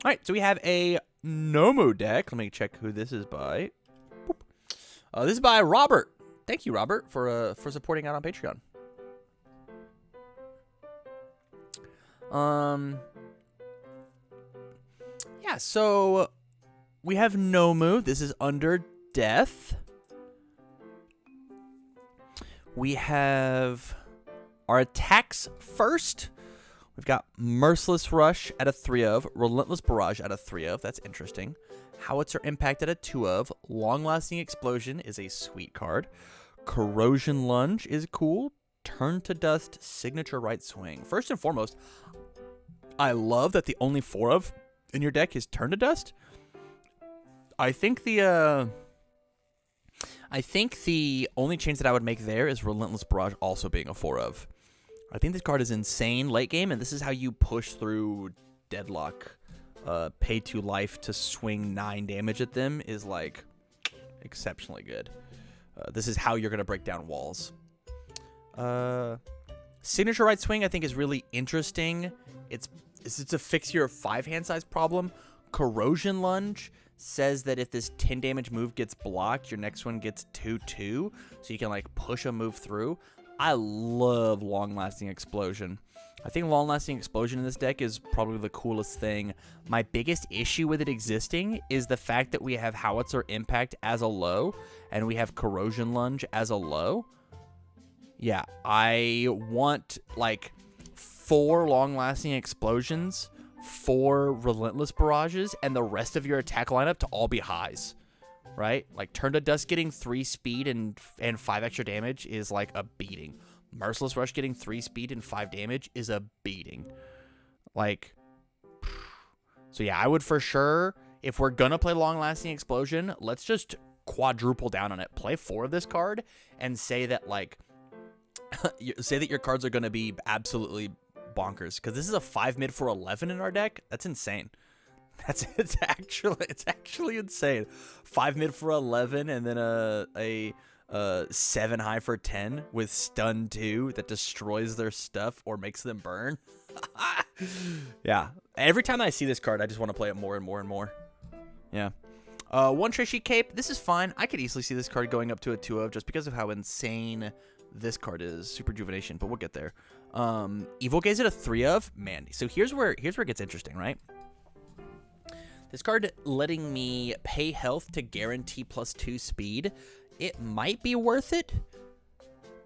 All right, so we have a Nomu deck. Let me check who this is by. This is by Robert. Thank you, Robert, for supporting out on Patreon. Yeah, so we have Nomu. This is under death. We have our attacks first. We've got Merciless Rush at a 3 of, Relentless Barrage at a 3 of. That's interesting. Howitzer Impact at a 2 of. Long Lasting Explosion is a sweet card. Corrosion Lunge is cool. Turn to Dust, Signature Right Swing. First and foremost, I love that the only 4 of in your deck is Turn to Dust. I think the only change that I would make there is Relentless Barrage also being a 4 of. I think this card is insane late game, and this is how you push through Deadlock. Pay 2 life to swing 9 damage at them is like exceptionally good. This is how you're going to break down walls. Signature Right Swing I think is really interesting. It's a fix your 5-hand size problem. Corrosion Lunge says that if this 10 damage move gets blocked, your next one gets 2/2, so you can like push a move through. I love Long Lasting Explosion. I think Long Lasting Explosion in this deck is probably the coolest thing. My biggest issue with it existing is the fact that we have Howitzer Impact as a low, and we have Corrosion Lunge as a low. Yeah, I want like 4 Long Lasting Explosions, 4 Relentless Barrages, and the rest of your attack lineup to all be highs. Right? Like, Turn to Dust getting 3 speed and 5 extra damage is like a beating. Merciless Rush getting 3 speed and 5 damage is a beating. Like, so yeah, I would for sure, if we're gonna play Long Lasting Explosion, let's just quadruple down on it. Play 4 of this card and say that, like, say that your cards are gonna be absolutely bonkers. Because this is a 5 mid for 11 in our deck. That's insane. It's actually insane. 5 mid for 11 and then a 7 high for 10 with stun 2 that destroys their stuff or makes them burn. Yeah. Every time I see this card, I just want to play it more and more and more. Yeah. 1 Trashy Cape. This is fine. I could easily see this card going up to a 2 of just because of how insane this card is. Super Juvenation, but we'll get there. Evil Gaze at a 3 of. Man, so here's where it gets interesting, right? This card letting me pay health to guarantee +2 speed. It might be worth it.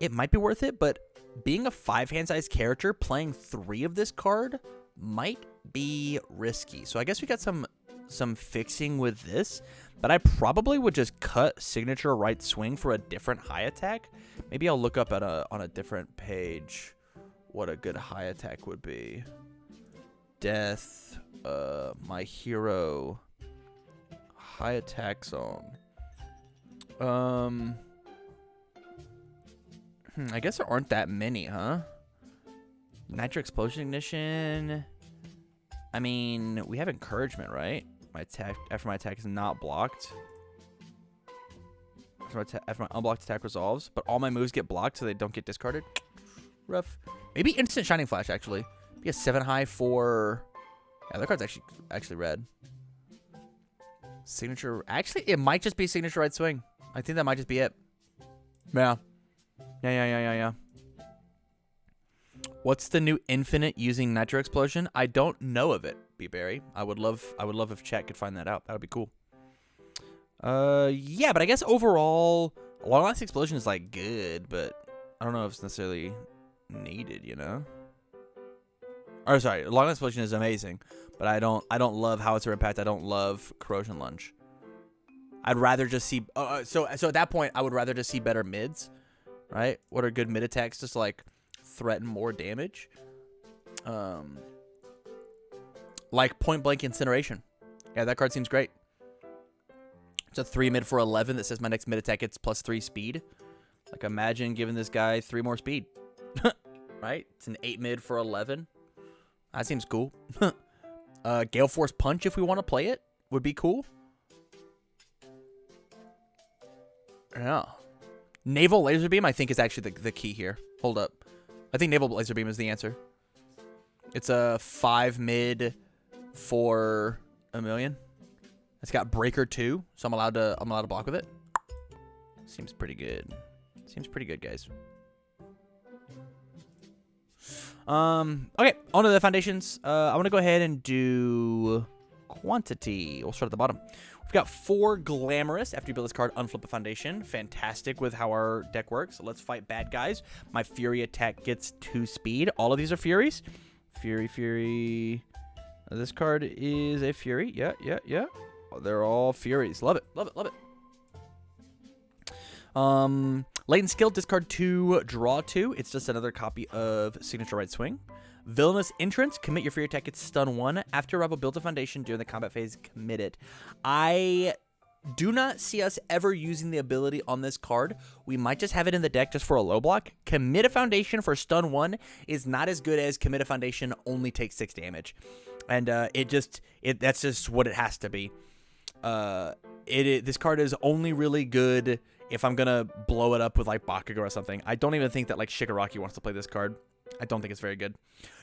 But being a 5-hand size character, playing 3 of this card might be risky. So I guess we got some fixing with this, but I probably would just cut Signature Right Swing for a different high attack. Maybe I'll look up on a different page what a good high attack would be. Death, my hero, high attack zone. I guess there aren't that many, huh? Nitro Explosion Ignition. I mean, we have Encouragement, right? My attack after my attack is not blocked. After my unblocked attack resolves, but all my moves get blocked so they don't get discarded. Rough. Maybe Instant Shining Flash actually. Be a 7 high for. Yeah, that card's actually red. Signature. Actually, it might just be Signature Right Swing. I think that might just be it. Yeah. Yeah. What's the new Infinite using Nitro Explosion? I don't know of it, B-Berry. I would love if chat could find that out. That would be cool. Yeah, but I guess overall, Long Lasting Explosion is like good, but I don't know if it's necessarily needed, you know? Or sorry, Long Lasting Explosion is amazing, but I don't love Howitzer Impact. I don't love Corrosion Lunge. I'd rather just see. So at that point, I would rather just see better mids, right? What are good mid attacks? Just like threaten more damage. Like Point Blank Incineration. Yeah, that card seems great. It's a 3 mid for 11 that says my next mid attack gets +3 speed. Like, imagine giving this guy 3 more speed. Right? It's an 8 mid for 11. That seems cool. Gale Force Punch, if we want to play it, would be cool. Yeah. Naval Laser Beam, I think, is actually the key here. Hold up. I think Naval Laser Beam is the answer. It's a 5 mid for a million. It's got Breaker 2, so I'm allowed to block with it. Seems pretty good. Seems pretty good, guys. Okay, on to the foundations. I want to go ahead and do quantity. We'll start at the bottom. We've got 4 Glamorous. After you build this card, unflip a foundation. Fantastic with how our deck works. Let's fight bad guys. My Fury attack gets 2 speed. All of these are Furies. Fury. This card is a Fury. Yeah. They're all Furies. Love it. Latent Skill, discard 2, draw 2. It's just another copy of Signature Right Swing. Villainous Entrance, commit your Fury attack, it's stun 1. After your rival builds a foundation during the combat phase, commit it. I do not see us ever using the ability on this card. We might just have it in the deck just for a low block. Commit a foundation for stun 1 is not as good as commit a foundation only takes 6 damage. And that's just what it has to be. This card is only really good if I'm gonna blow it up with like Bakugo or something. I don't even think that like Shigaraki wants to play this card. I don't think it's very good.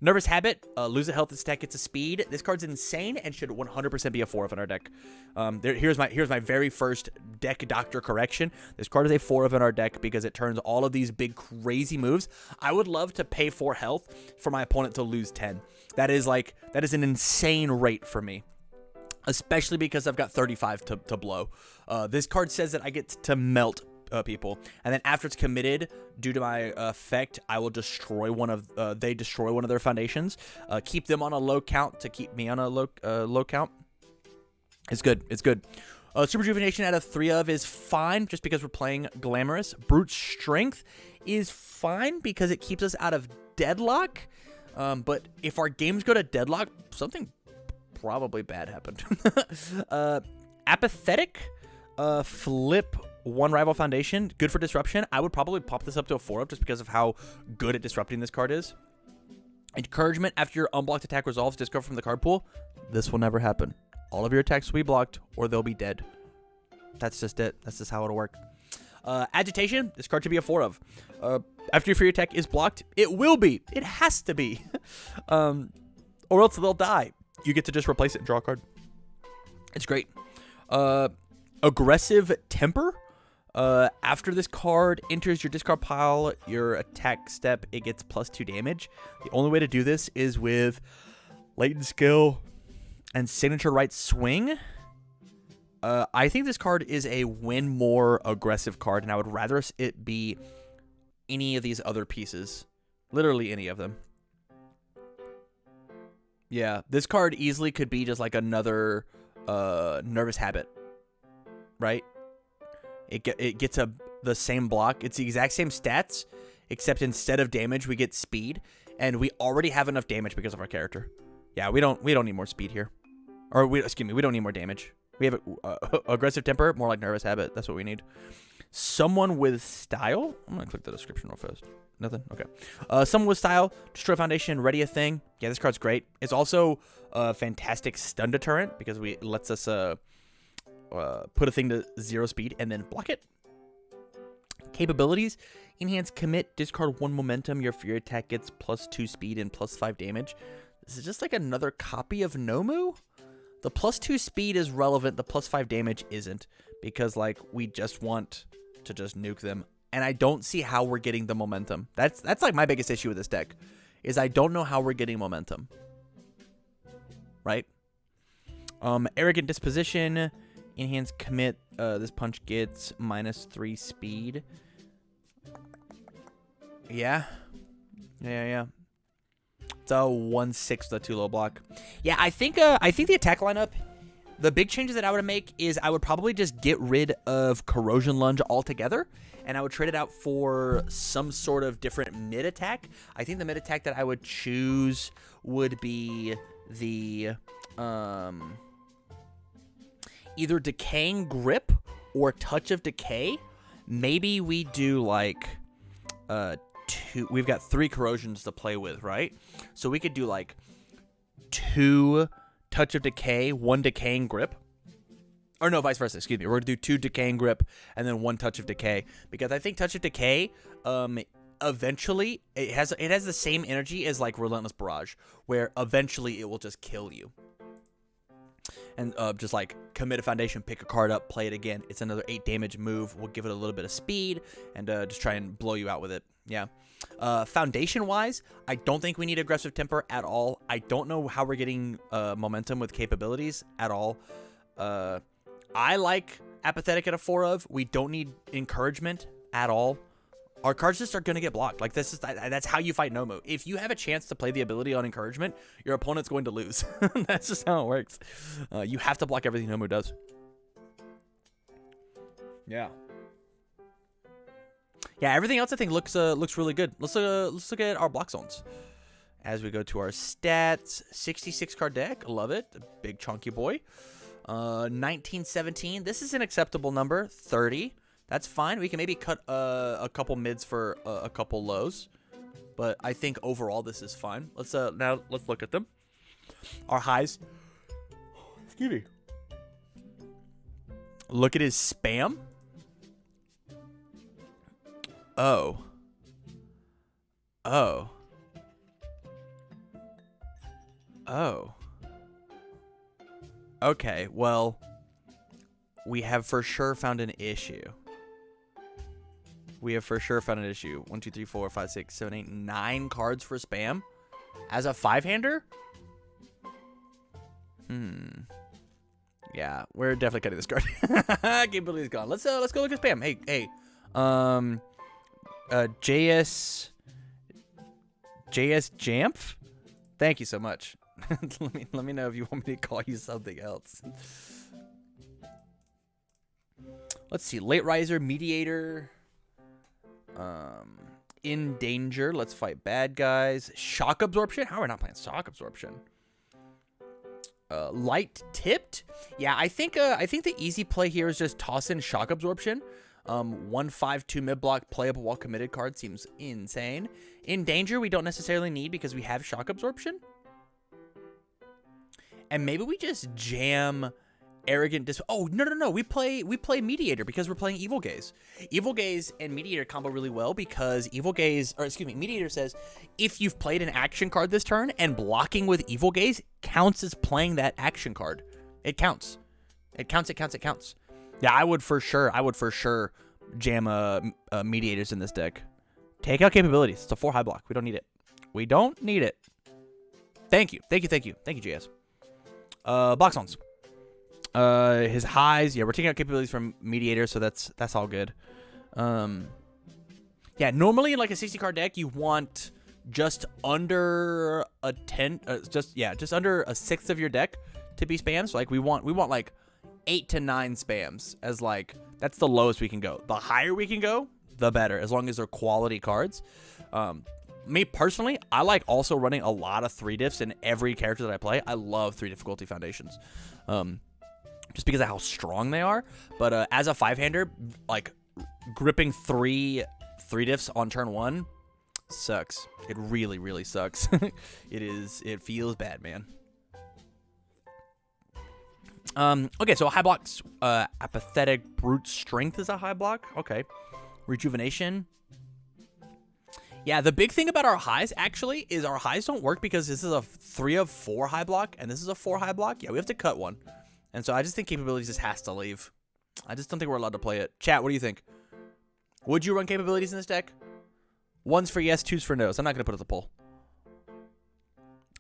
Nervous Habit, lose a health, this attack gets a speed. This card's insane and should 100% be a 4 of in our deck. Here's my very first deck doctor correction. This card is a 4 of in our deck because it turns all of these big crazy moves. I would love to pay 4 health for my opponent to lose 10. That is an insane rate for me. Especially because I've got 35 to blow. This card says that I get to melt people, and then after it's committed, due to my effect, I will destroy one of they destroy one of their foundations. Keep them on a low count to keep me on a low count. It's good. Super Rejuvenation out of 3 of is fine, just because we're playing Glamorous. Brute Strength is fine because it keeps us out of deadlock. But if our games go to deadlock, something probably bad happened. Apathetic, flip 1 rival foundation, good for disruption. I would probably pop this up to a 4-up just because of how good at disrupting this card is. Encouragement, after your unblocked attack resolves, discard from the card pool. This will never happen. All of your attacks will be blocked or they'll be dead. That's just it. That's just how it'll work. Agitation, this card should be a 4 of. After your free attack is blocked, it will be. It has to be. Or else they'll die. You get to just replace it and draw a card. It's great. Aggressive Temper. After this card enters your discard pile, your attack step, it gets +2 damage. The only way to do this is with Latent Skill and Signature Right Swing. I think this card is a win more aggressive card, and I would rather it be any of these other pieces. Literally any of them. Yeah, this card easily could be just like another Nervous Habit, right? It gets the same block. It's the exact same stats, except instead of damage, we get speed, and we already have enough damage because of our character. Yeah, we don't need more speed here, or we don't need more damage. We have aggressive temper, more like Nervous Habit. That's what we need. Someone with style. I'm gonna click the description real fast. Nothing. Okay. Someone with style. Destroy foundation. Ready a thing. Yeah, this card's great. It's also a fantastic stun deterrent because it lets us put a thing to 0 speed and then block it. Capabilities. Enhance commit. Discard 1 momentum. Your Fury attack gets +2 speed and +5 damage. This is just like another copy of Nomu. The +2 speed is relevant. The +5 damage isn't, because like we just want to just nuke them. And I don't see how we're getting the momentum. That's like my biggest issue with this deck, is I don't know how we're getting momentum. Right? Arrogant Disposition. Enhance commit. This punch gets -3 speed. Yeah. It's a 1/6 the 2 low block. Yeah, I think the attack lineup, the big changes that I would make is I would probably just get rid of Corrosion Lunge altogether, and I would trade it out for some sort of different mid attack. I think the mid attack that I would choose would be the either Decaying Grip or Touch of Decay. Maybe we do like we've got 3 corrosions to play with, right? So we could do like 2 Touch of Decay, 1 Decaying Grip. Or no, vice versa, excuse me. We're going to do 2 Decaying Grip and then 1 Touch of Decay. Because I think Touch of Decay, eventually, it has the same energy as like Relentless Barrage, where eventually it will just kill you. and just like commit a foundation, pick a card up, play it again. It's another 8 damage move. We'll give it a little bit of speed and just try and blow you out with it. Yeah. Foundation wise, I don't think we need aggressive temper at all. I don't know how we're getting momentum with capabilities at all. I like apathetic at a 4 of. We don't need encouragement at all. Our cards just are going to get blocked. Like, that's how you fight Nomu. If you have a chance to play the ability on encouragement, your opponent's going to lose. That's just how it works. You have to block everything Nomu does. Yeah. Yeah, everything else I think looks really good. Let's look at our block zones. As we go to our stats, 66 card deck. Love it. A big chunky boy. 1917. This is an acceptable number. 30. That's fine. We can maybe cut a couple mids for a couple lows, but I think overall this is fine. Let's look at them. Our highs. Excuse me. Look at his spam. Oh. Okay, well, we have for sure found an issue. 1, 2, 3, 4, 5, 6, 7, 8, 9 cards for spam as a 5-hander. Yeah, we're definitely cutting this card. Capability's gone. Let's go look at spam. Hey. JS Jamf. Thank you so much. let me know if you want me to call you something else. Let's see. Late riser, mediator. In danger. Let's fight bad guys. Shock absorption. How are we not playing shock absorption? Light tipped. Yeah, I think the easy play here is just toss in shock absorption. 1/5/2 mid block playable while committed card seems insane. In danger we don't necessarily need because we have shock absorption. And maybe we just jam arrogant oh no, we play mediator because we're playing evil gaze. Evil gaze and mediator combo really well because mediator says if you've played an action card this turn and blocking with evil gaze counts as playing that action card. It counts. Yeah, I would for sure jam mediators in this deck. Take out capabilities. It's a 4 high block. We don't need it. Thank you, JS. Block zones. His highs. Yeah, we're taking out capabilities from mediator, so that's all good. Yeah, normally in like a 60 card deck, you want just under a 10, just under a 1/6 of your deck to be spams. So like we want like 8 to 9 spams as like that's the lowest we can go. The higher we can go, the better, as long as they're quality cards. Me personally, I like also running a lot of 3 diffs in every character that I play. I love 3 difficulty foundations, just because of how strong they are. But as a 5-hander, like gripping 3 diffs on turn 1 sucks. It really sucks. It feels bad, man. Okay, so high blocks, apathetic brute strength is a high block. Okay, rejuvenation. Yeah, the big thing about our highs actually is our highs don't work because this is a 3 of 4 high block and this is a 4 high block. Yeah, we have to cut one, and so I just think capabilities just has to leave. I just don't think we're allowed to play it. Chat, what do you think? Would you run capabilities in this deck? 1's for yes, 2's for no's. I'm not gonna put it at the poll.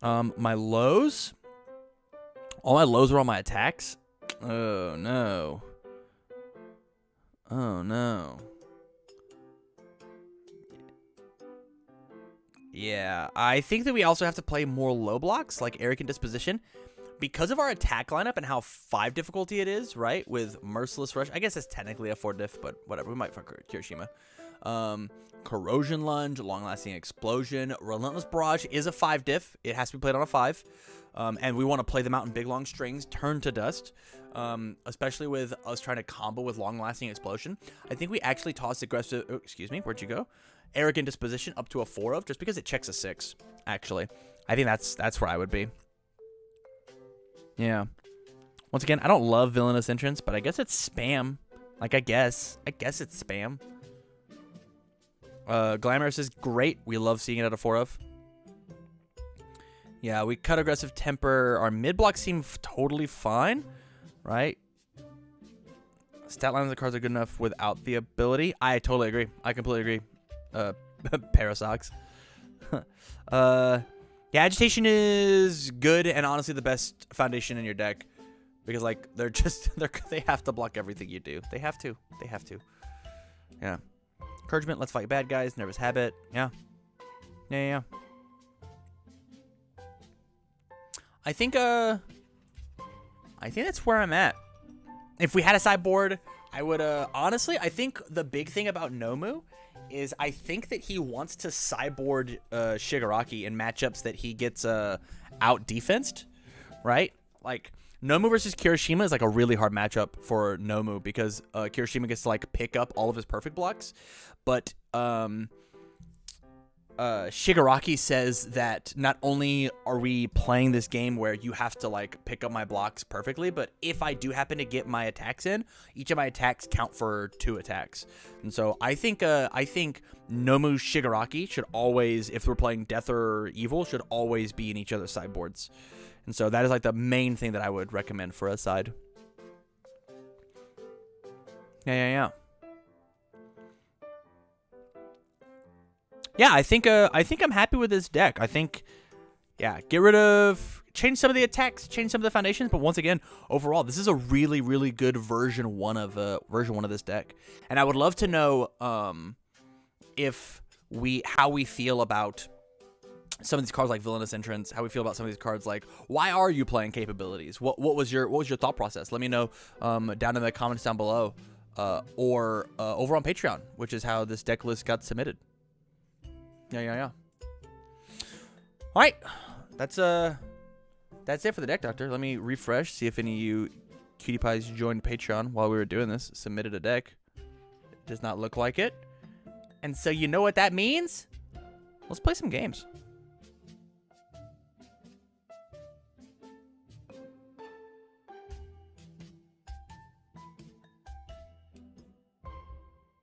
My lows. All my lows are on my attacks. Oh no. Yeah, I think that we also have to play more low blocks, like Arrogant Disposition. Because of our attack lineup and how 5 difficulty it is, right? With Merciless Rush. I guess it's technically a 4 diff, but whatever. We might fuck Kirishima. Corrosion Lunge, Long Lasting Explosion. Relentless Barrage is a 5 diff. It has to be played on a 5. And we want to play them out in big long strings. Turn to Dust. Especially with us trying to combo with Long Lasting Explosion. I think we actually toss aggressive... Oh, excuse me. Where'd you go? Arrogant Disposition up to a 4 of, just because it checks a 6, actually. I think that's where I would be. Yeah. Once again, I don't love Villainous Entrance, but I guess it's spam. Like, I guess it's spam. Glamorous is great. We love seeing it at a 4 of. Yeah, we cut aggressive temper. Our mid blocks seem totally fine, right? Stat lines of the cards are good enough without the ability. I totally agree. I completely agree. Parasocks. Yeah, agitation is good and honestly the best foundation in your deck because like they have to block everything you do. They have to. Yeah. Encouragement. Let's fight bad guys. Nervous habit. Yeah. Yeah. I think that's where I'm at. If we had a sideboard, I would honestly, I think the big thing about Nomu is I think that he wants to sideboard Shigaraki in matchups that he gets out defensed, right? Like Nomu versus Kirishima is like a really hard matchup for Nomu because Kirishima gets to like pick up all of his perfect blocks, but Shigaraki says that not only are we playing this game where you have to like pick up my blocks perfectly, but if I do happen to get my attacks in, each of my attacks count for 2 attacks. And so I think Nomu Shigaraki should always, if we're playing Death or Evil, should always be in each other's sideboards. And so that is like the main thing that I would recommend for a side. Yeah. Yeah, I think I'm happy with this deck. I think, yeah, change some of the attacks, change some of the foundations, but once again, overall, this is a really, really good version 1 of this deck. And I would love to know how we feel about some of these cards like Villainous Entrance, how we feel about some of these cards like why are you playing capabilities? What was your thought process? Let me know down in the comments down below, or over on Patreon, which is how this deck list got submitted. Yeah. All right, that's it for the deck, Doctor. Let me refresh, see if any of you cutie pies joined Patreon while we were doing this, submitted a deck. It does not look like it, and so you know what that means. Let's play some games.